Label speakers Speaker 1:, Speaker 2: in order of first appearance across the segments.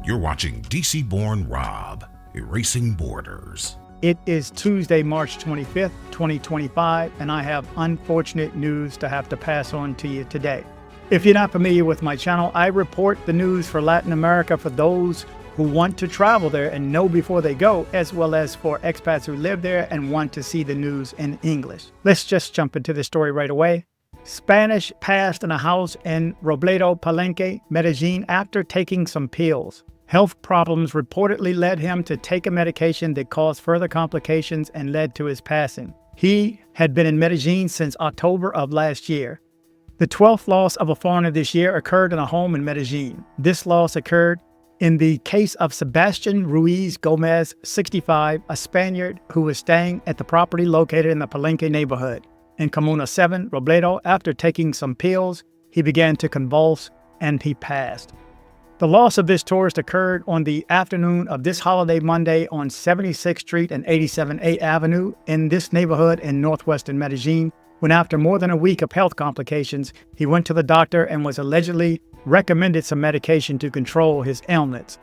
Speaker 1: You're watching dcbornrob, Erasing Borders.
Speaker 2: It is Tuesday, March 25th, 2025, and I have unfortunate news to have to pass on to you today. If you're not familiar with my channel, I report the news for Latin America for those who want to travel there and know before they go, as well as for expats who live there and want to see the news in English. Let's just jump into the story right away. Spanish passed in a house in Robledo, Palenque, Medellin after taking some pills. Health problems reportedly led him to take a medication that caused further complications and led to his passing. He had been in Medellin since October of last year. The 12th loss of a foreigner this year occurred in a home in Medellin. This loss occurred in the case of Sebastian Ruiz Gomez, 65, a Spaniard who was staying at the property located in the Palenque neighborhood. In Comuna 7, Robledo, after taking some pills, he began to convulse and he passed. The loss of this tourist occurred on the afternoon of this holiday Monday on 76th Street and 87A Avenue in this neighborhood in northwestern Medellin, when after more than a week of health complications, he went to the doctor and was allegedly recommended some medication to control his ailments.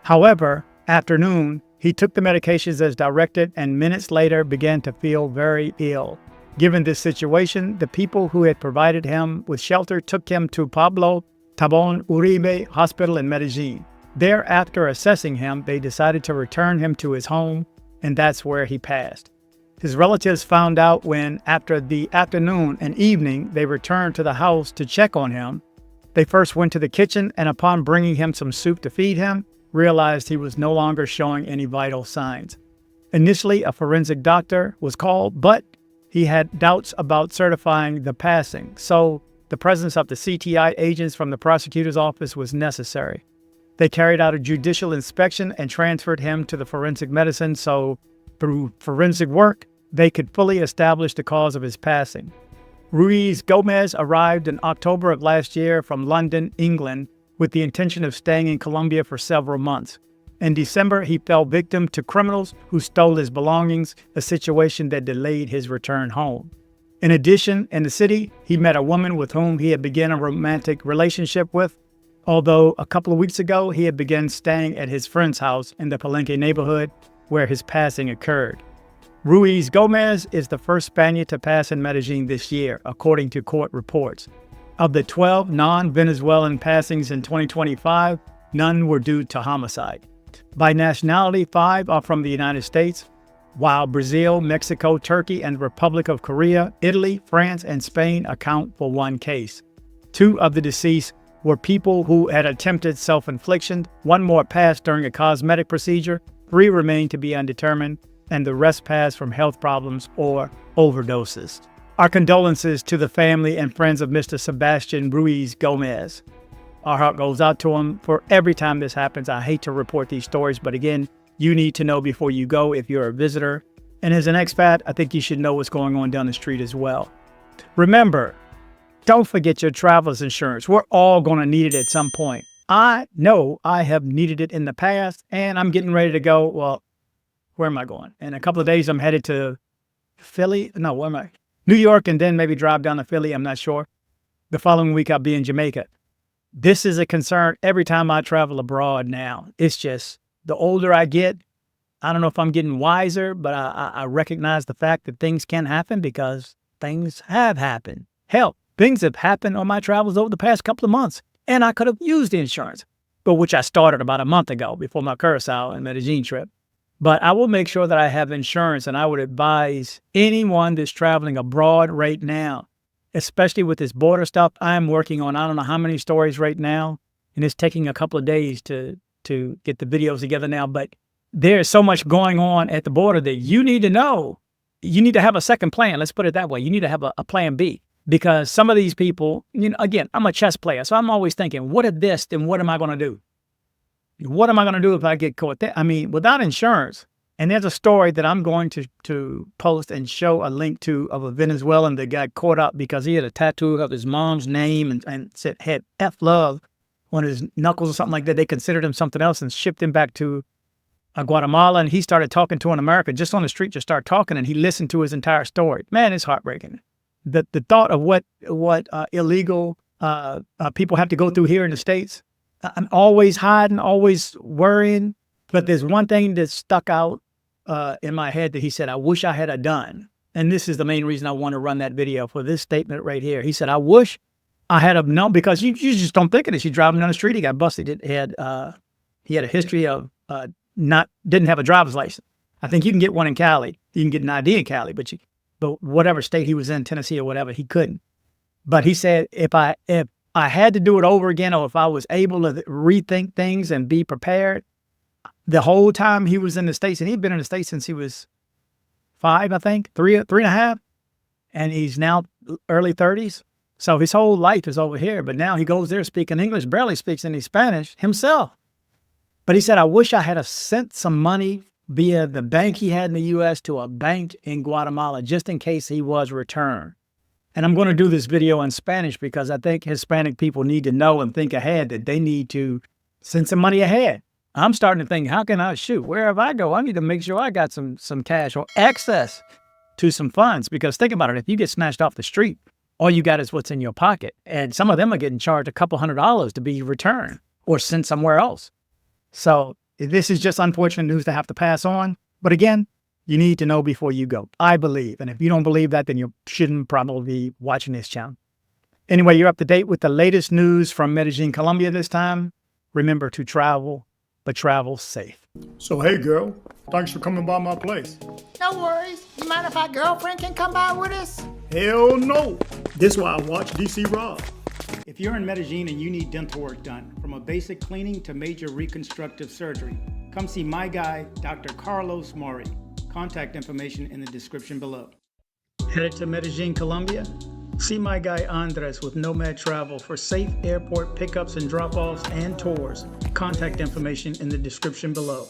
Speaker 2: However, after noon, he took the medications as directed and minutes later began to feel very ill. Given this situation, the people who had provided him with shelter took him to Pablo Tabon Uribe Hospital in Medellin. There, after assessing him, they decided to return him to his home, and that's where he passed. His relatives found out when, after the afternoon and evening, they returned to the house to check on him. They first went to the kitchen, and upon bringing him some soup to feed him, realized he was no longer showing any vital signs. Initially, a forensic doctor was called, but he had doubts about certifying the passing, so the presence of the CTI agents from the prosecutor's office was necessary. They carried out a judicial inspection and transferred him to the forensic medicine so, through forensic work, they could fully establish the cause of his passing. Ruiz Gomez arrived in October of last year from London, England, with the intention of staying in Colombia for several months. In December, he fell victim to criminals who stole his belongings, a situation that delayed his return home. In addition, in the city, he met a woman with whom he had begun a romantic relationship with, although a couple of weeks ago, he had begun staying at his friend's house in the Palenque neighborhood where his passing occurred. Ruiz Gomez is the first Spaniard to pass in Medellin this year, according to court reports. Of the 12 non-Venezuelan passings in 2025, none were due to homicide. By nationality, 5 are from the United States, while Brazil, Mexico, Turkey, and the Republic of Korea, Italy, France, and Spain account for 1 case. 2 of the deceased were people who had attempted self-infliction, 1 more passed during a cosmetic procedure, 3 remain to be undetermined, and the rest passed from health problems or overdoses. Our condolences to the family and friends of Mr. Sebastian Ruiz Gomez. Our heart goes out to him for every time this happens. I hate to report these stories, but again, you need to know before you go if you're a visitor. And as an expat, I think you should know what's going on down the street as well. Remember, don't forget your traveler's insurance. We're all going to need it at some point. I know I have needed it in the past, and I'm getting ready to go. Well, where am I going? In a couple of days, I'm headed to Philly. No, where am I? New York, and then maybe drive down to Philly. I'm not sure. The following week, I'll be in Jamaica. This is a concern every time I travel abroad now. It's just, the older I get, I don't know if I'm getting wiser, but I recognize the fact that things can happen because things have happened. Hell, things have happened on my travels over the past couple of months, and I could have used the insurance, but which I started about a month ago before my Curacao and Medellin trip. But I will make sure that I have insurance, and I would advise anyone that's traveling abroad right now, especially with this border stuff. I'm working on I don't know how many stories right now, and it's taking a couple of days to get the videos together now, but there's so much going on at the border that you need to know. You need to have a second plan. Let's put it that way. You need to have a plan B, because some of these people, again, I'm a chess player, so I'm always thinking, what if this, then what am I going to do? What am I going to do if I get caught there? I mean, without insurance, and there's a story that I'm going to post and show a link to of a Venezuelan that got caught up because he had a tattoo of his mom's name and said, had F love on his knuckles or something like that. They considered him something else and shipped him back to Guatemala, and he started talking to an American just on the street, just started talking, and he listened to his entire story. Man, it's heartbreaking. The thought of what illegal people have to go through here in the States, I'm always hiding, always worrying. But there's one thing that stuck out in my head that he said, I wish I had a done. And this is the main reason I want to run that video for this statement right here. He said, I wish I had have known, because you just don't think of this. You're driving down the street, he got busted. He had a history of didn't have a driver's license. I think you can get one in Cali. You can get an ID in Cali, but whatever state he was in, Tennessee or whatever, he couldn't. But he said, if I had to do it over again, or if I was able to rethink things and be prepared, the whole time he was in the States, and he'd been in the States since he was 5, I think, three and a half, and he's now early 30s. So his whole life is over here, but now he goes there speaking English, barely speaks any Spanish himself. But he said, I wish I had sent some money via the bank he had in the U.S. to a bank in Guatemala, just in case he was returned. And I'm going to do this video in Spanish because I think Hispanic people need to know and think ahead, that they need to send some money ahead. I'm starting to think, how can I wherever I go, I need to make sure I got some cash or access to some funds. Because think about it, if you get snatched off the street, all you got is what's in your pocket. And some of them are getting charged a couple $100s to be returned or sent somewhere else. So this is just unfortunate news to have to pass on. But again, you need to know before you go, I believe. And if you don't believe that, then you shouldn't probably be watching this channel. Anyway, you're up to date with the latest news from Medellin, Colombia this time. Remember to travel, but travel safe.
Speaker 3: So, hey, girl, thanks for coming by my place.
Speaker 4: No worries. You mind if our girlfriend can come by with us?
Speaker 3: Hell no. This is why I watch dcbornrob.
Speaker 2: If you're in Medellin and you need dental work done, from a basic cleaning to major reconstructive surgery, come see my guy, Dr. Carlos Mori. Contact information in the description below. Headed to Medellin, Colombia? See my guy Andres with Nomad Travel for safe airport pickups and drop-offs and tours. Contact information in the description below.